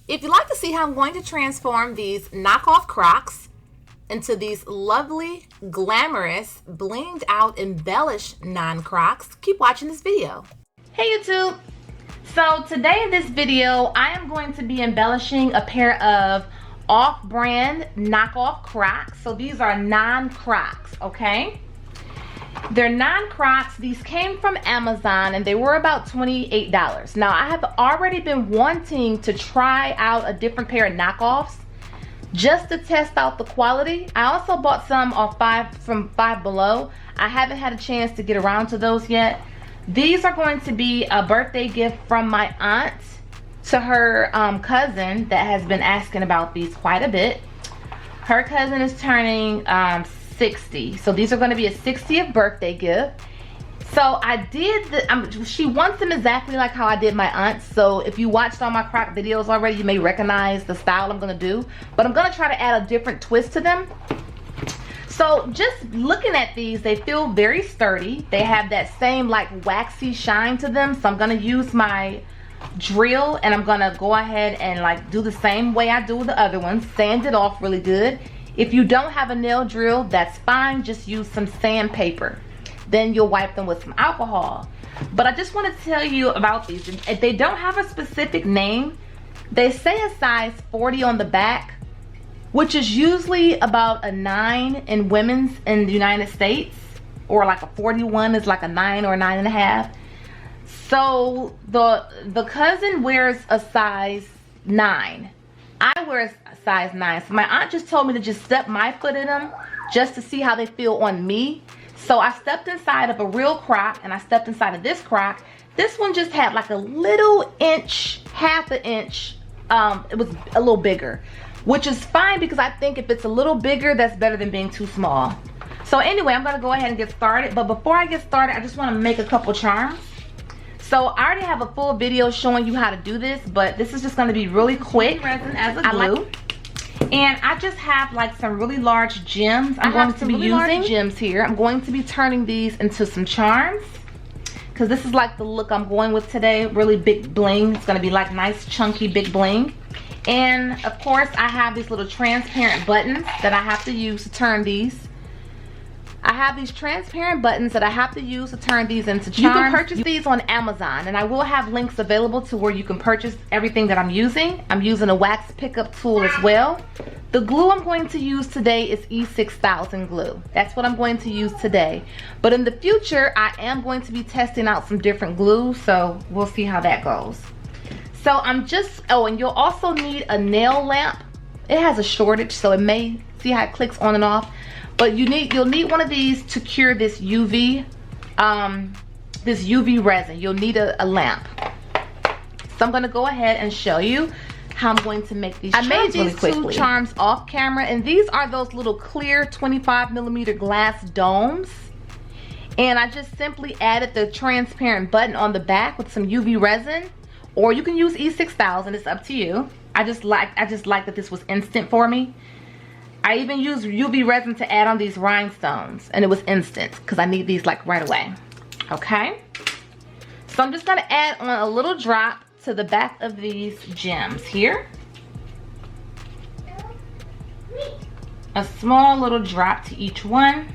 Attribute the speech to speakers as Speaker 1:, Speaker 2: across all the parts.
Speaker 1: If you'd like to see how I'm going to transform these knockoff Crocs into these lovely, glamorous, blinged out, embellished non-Crocs, keep watching this video. Hey YouTube! So today in this video, I am going to be embellishing a pair of off-brand knockoff Crocs. So these are non-Crocs, okay? They're non-Crocs. These came from Amazon and they were about $28. Now I have already been wanting to try out a different pair of knockoffs just to test out the quality. I also bought some from Five Below. I haven't had a chance to get around to those yet. These are going to be a birthday gift from my aunt to her cousin that has been asking about these quite a bit. Her cousin is turning 60, so these are going to be a 60th birthday gift. So I did she wants them exactly like how I did my aunt. So if you watched all my Croc videos already, you may recognize the style I'm going to do, but I'm going to try to add a different twist to them. So just looking at these, they feel very sturdy. They have that same like waxy shine to them. So I'm going to use my drill and I'm going to go ahead and like do the same way I do the other ones, sand it off really good. If you don't have a nail drill, that's fine. Just use some sandpaper. Then you'll wipe them with some alcohol. But I just want to tell you about these. If they don't have a specific name, they say a size 40 on the back, which is usually about a 9 in women's in the United States, or like a 41 is like a 9 or a 9.5. So the cousin wears a size 9. I wear a size 9. So my aunt just told me to just step my foot in them just to see how they feel on me. So I stepped inside of a real Croc and I stepped inside of this Croc. This one just had like a little inch, half an inch. It was a little bigger, which is fine because I think if it's a little bigger, that's better than being too small. So anyway, I'm going to go ahead and get started. But before I get started, I just want to make a couple charms. So I already have a full video showing you how to do this, but this is just going to be really quick. Resin as a glue. And I just have like some really large gems. I'm going to be using gems here. I'm going to be turning these into some charms because this is like the look I'm going with today. Really big bling. It's going to be like nice chunky big bling. And of course I have these little transparent buttons that I have to use to turn these. I have these transparent buttons that I have to use to turn these into charms. You can purchase these on Amazon, and I will have links available to where you can purchase everything that I'm using. I'm using a wax pickup tool as well. The glue I'm going to use today is E6000 glue. That's what I'm going to use today. But in the future, I am going to be testing out some different glue, so we'll see how that goes. So I'm just, oh, and you'll also need a nail lamp. It has a shortage, so it may, see how it clicks on and off. But you'll need one of these to cure this UV resin. You'll need a lamp. So I'm going to go ahead and show you how I'm going to make these charms really quickly. I made these two charms off camera, and these are those little clear 25mm glass domes. And I just simply added the transparent button on the back with some UV resin, or you can use E6000. It's up to you. I just like that this was instant for me. I even used UV resin to add on these rhinestones, and it was instant because I need these like right away. Okay, so I'm just going to add on a little drop to the back of these gems here. A small little drop to each one.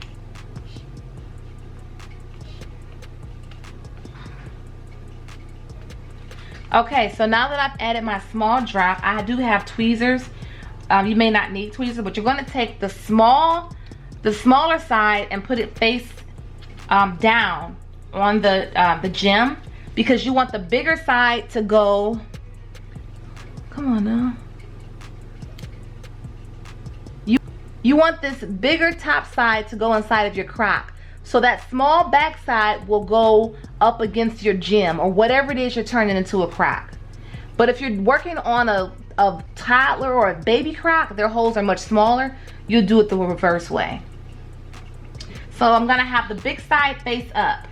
Speaker 1: Okay, so now that I've added my small drop, I do have tweezers. You may not need tweezers, but you're going to take the smaller side and put it face down on the gem, because you want the bigger side to go. Come on now. You want this bigger top side to go inside of your Croc, so that small back side will go up against your gem or whatever it is you're turning into a Croc. But if you're working on a toddler or a baby Croc, their holes are much smaller. You'll do it the reverse way. So I'm gonna have the big side face up.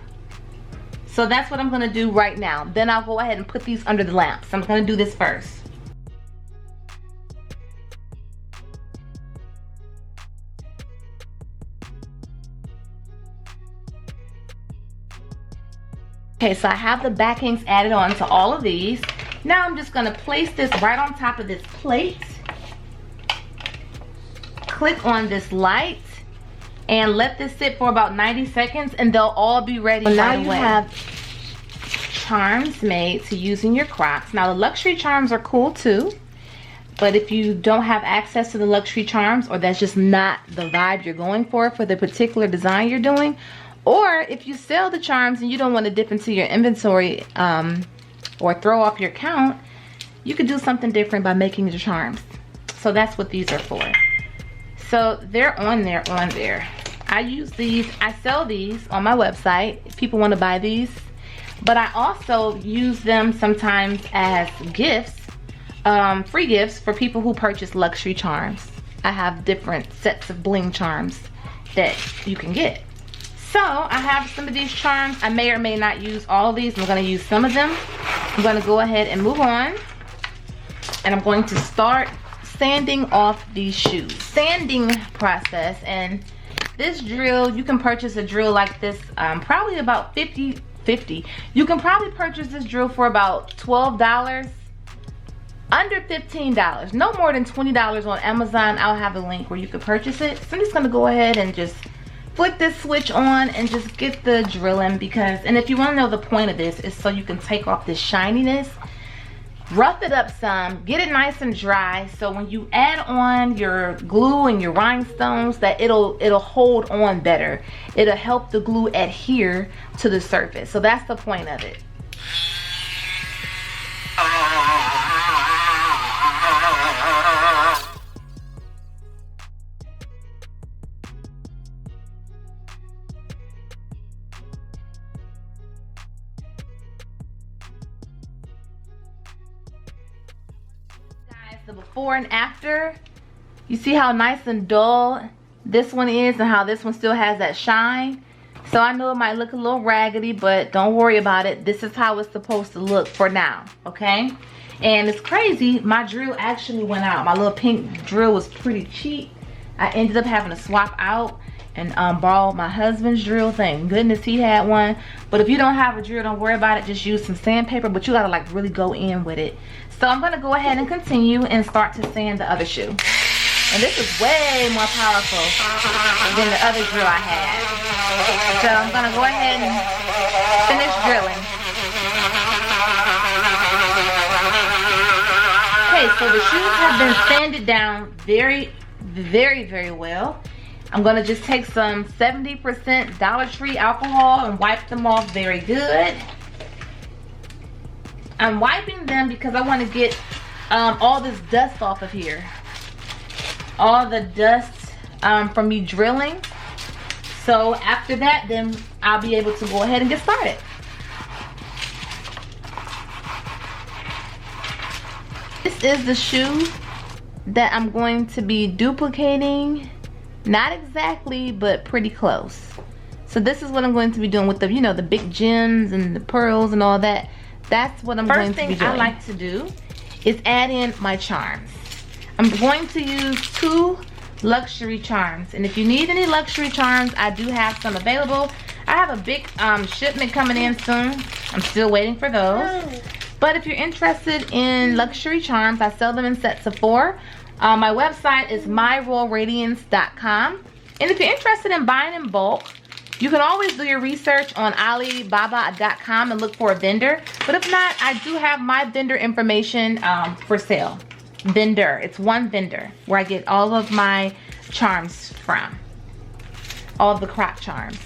Speaker 1: So that's what I'm gonna do right now. Then I'll go ahead and put these under the lamp. So I'm gonna do this first. Okay, so I have the backings added on to all of these. Now I'm just gonna place this right on top of this plate. Click on this light and let this sit for about 90 seconds and they'll all be ready. So now you have charms made to use in your Crocs. Now the luxury charms are cool too, but if you don't have access to the luxury charms, or that's just not the vibe you're going for the particular design you're doing, or if you sell the charms and you don't want to dip into your inventory or throw off your count, you could do something different by making your charms. So that's what these are for. So they're on there. I use these, I sell these on my website if people want to buy these, but I also use them sometimes as gifts, free gifts for people who purchase luxury charms. I have different sets of bling charms that you can get. So I have some of these charms. I may or may not use all of these. I'm going to use some of them. I'm going to go ahead and move on, and I'm going to start sanding off these shoes. Sanding process, and this drill, you can purchase a drill like this probably about 50. You can probably purchase this drill for about $12, under $15, no more than $20 on Amazon. I'll have a link where you can purchase it. So I'm just gonna go ahead and just flick this switch on and just get the drilling, because, and if you want to know the point of this, is so you can take off this shininess, rough it up some, get it nice and dry, so when you add on your glue and your rhinestones, that it'll hold on better. It'll help the glue adhere to the surface. So that's the point of it. The before and after, you see how nice and dull this one is and how this one still has that shine. So I know it might look a little raggedy, but don't worry about it. This is how it's supposed to look for now, okay? And it's crazy, my drill actually went out. My little pink drill was pretty cheap. I ended up having to swap out and borrow my husband's drill. Thank goodness he had one. But if you don't have a drill, don't worry about it. Just use some sandpaper, but you gotta like really go in with it. So I'm gonna go ahead and continue and start to sand the other shoe. And this is way more powerful than the other drill I had. So I'm gonna go ahead and finish drilling. Okay, so the shoes have been sanded down very well. I'm gonna just take some 70% Dollar Tree alcohol and wipe them off very good. I'm wiping them because I want to get all this dust off of here. All the dust from me drilling. So after that, then I'll be able to go ahead and get started. This is the shoe that I'm going to be duplicating. Not exactly, but pretty close. So this is what I'm going to be doing with the, you know, the big gems and the pearls and all that. That's what I'm going to be doing. First thing I like to do is add in my charms. I'm going to use 2 luxury charms. And if you need any luxury charms, I do have some available. I have a big shipment coming in soon. I'm still waiting for those. But if you're interested in luxury charms, I sell them in sets of 4. My website is myroyalradiance.com. And if you're interested in buying in bulk, you can always do your research on Alibaba.com and look for a vendor. But if not, I do have my vendor information for sale. Vendor, it's one vendor where I get all of my charms from. All of the Croc charms.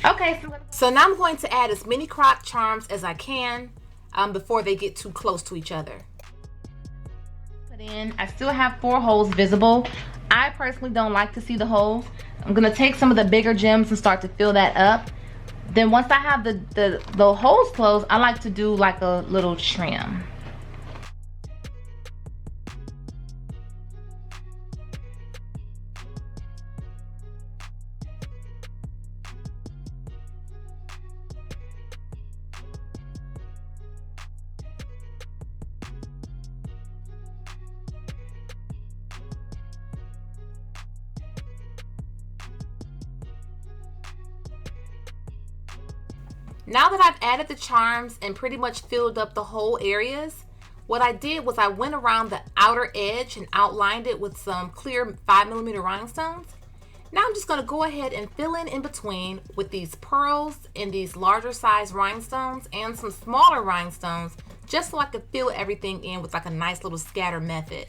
Speaker 1: Okay, so now I'm going to add as many Croc charms as I can before they get too close to each other. I still have 4 holes visible. I personally don't like to see the holes. I'm gonna take some of the bigger gems and start to fill that up. Then once I have the holes closed, I like to do like a little trim. Now that I've added the charms and pretty much filled up the whole areas, What I did was I went around the outer edge and outlined it with some clear 5mm rhinestones. Now I'm just going to go ahead and fill in between with these pearls and these larger size rhinestones and some smaller rhinestones, just so I could fill everything in with like a nice little scatter method.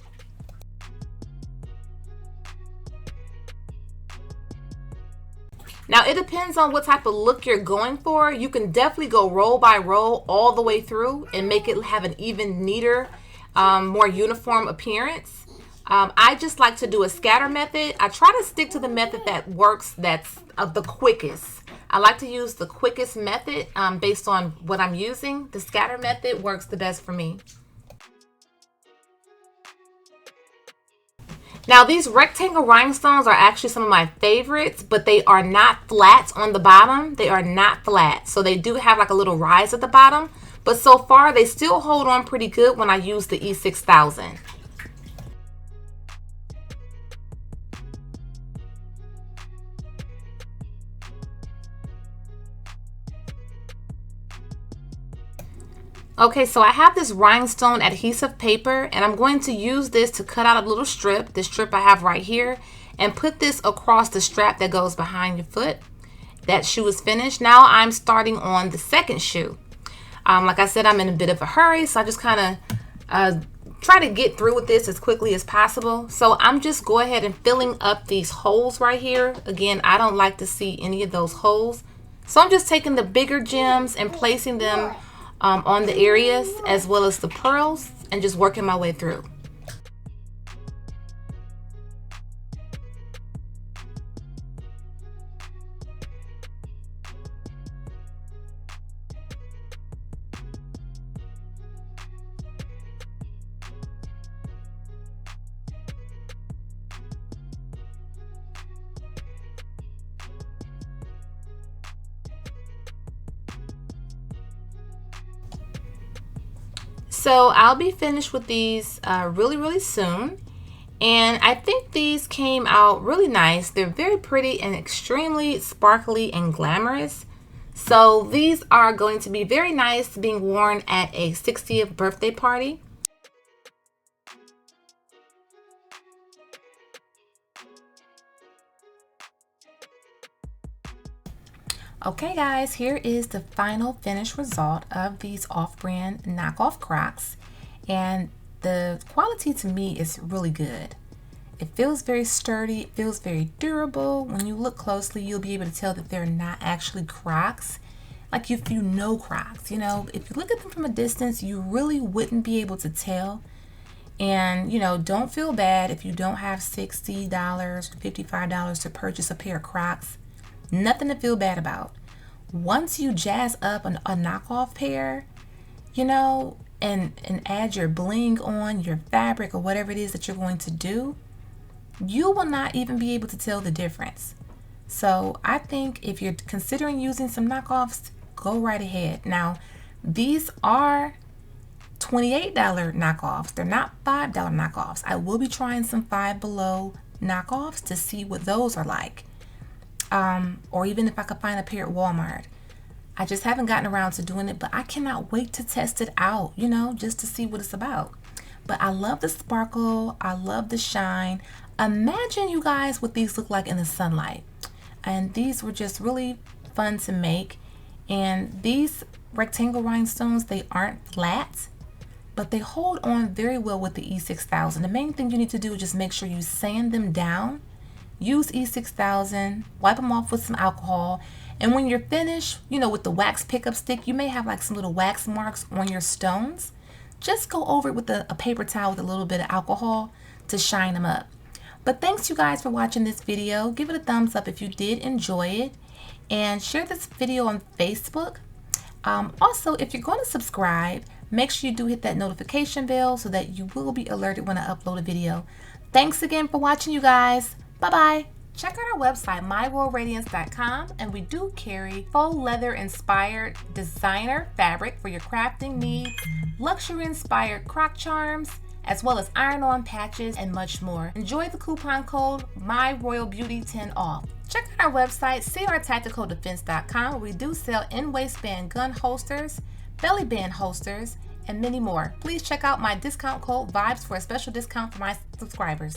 Speaker 1: Now it depends on what type of look you're going for. You can definitely go roll by roll all the way through and make it have an even neater, more uniform appearance. I just like to do a scatter method. I try to stick to the method that works, that's the quickest. I like to use the quickest method based on what I'm using. The scatter method works the best for me. Now these rectangle rhinestones are actually some of my favorites, but they are not flat on the bottom. They are not flat. So they do have like a little rise at the bottom, but so far they still hold on pretty good when I use the E6000. Okay, so I have this rhinestone adhesive paper and I'm going to use this to cut out a little strip, this strip I have right here, and put this across the strap that goes behind your foot. That shoe is finished. Now I'm starting on the second shoe. Like I said, I'm in a bit of a hurry, so I just kind of try to get through with this as quickly as possible. So I'm just go ahead and filling up these holes right here. Again, I don't like to see any of those holes. So I'm just taking the bigger gems and placing them on the areas as well as the pearls and just working my way through. So I'll be finished with these really soon, and I think these came out really nice. They're very pretty and extremely sparkly and glamorous. So these are going to be very nice being worn at a 60th birthday party. Okay guys, here is the final finished result of these off-brand knockoff Crocs, and the quality to me is really good. It feels very sturdy, it feels very durable. When you look closely, you'll be able to tell that they're not actually Crocs. Like if you know Crocs, you know, if you look at them from a distance, you really wouldn't be able to tell. And you know, don't feel bad if you don't have $60 or $55 to purchase a pair of Crocs. Nothing to feel bad about. Once you jazz up a knockoff pair, you know, and add your bling on, your fabric or whatever it is that you're going to do, you will not even be able to tell the difference. So I think if you're considering using some knockoffs, go right ahead. Now, these are $28 knockoffs. They're not $5 knockoffs. I will be trying some Five Below knockoffs to see what those are like. Or even if I could find a pair at Walmart. I just haven't gotten around to doing it, but I cannot wait to test it out, you know, just to see what it's about. But I love the sparkle. I love the shine. Imagine, you guys, what these look like in the sunlight. And these were just really fun to make. And these rectangle rhinestones, they aren't flat, but they hold on very well with the E6000. The main thing you need to do is just make sure you sand them down. Use E6000, wipe them off with some alcohol, and when you're finished, you know, with the wax pickup stick, you may have like some little wax marks on your stones. Just go over it with a paper towel with a little bit of alcohol to shine them up. But thanks you guys for watching this video. Give it a thumbs up if you did enjoy it, and share this video on Facebook. Also, if you're going to subscribe, make sure you do hit that notification bell so that you will be alerted when I upload a video. Thanks again for watching, you guys. Bye-bye. Check out our website, myworldradiance.com, and we do carry faux leather inspired designer fabric for your crafting needs, luxury inspired croc charms, as well as iron-on patches and much more. Enjoy the coupon code MyRoyalBeauty10 off. Check out our website, crtacticaldefense.com, where we do sell in-waistband gun holsters, belly band holsters, and many more. Please check out my discount code VIBES for a special discount for my subscribers.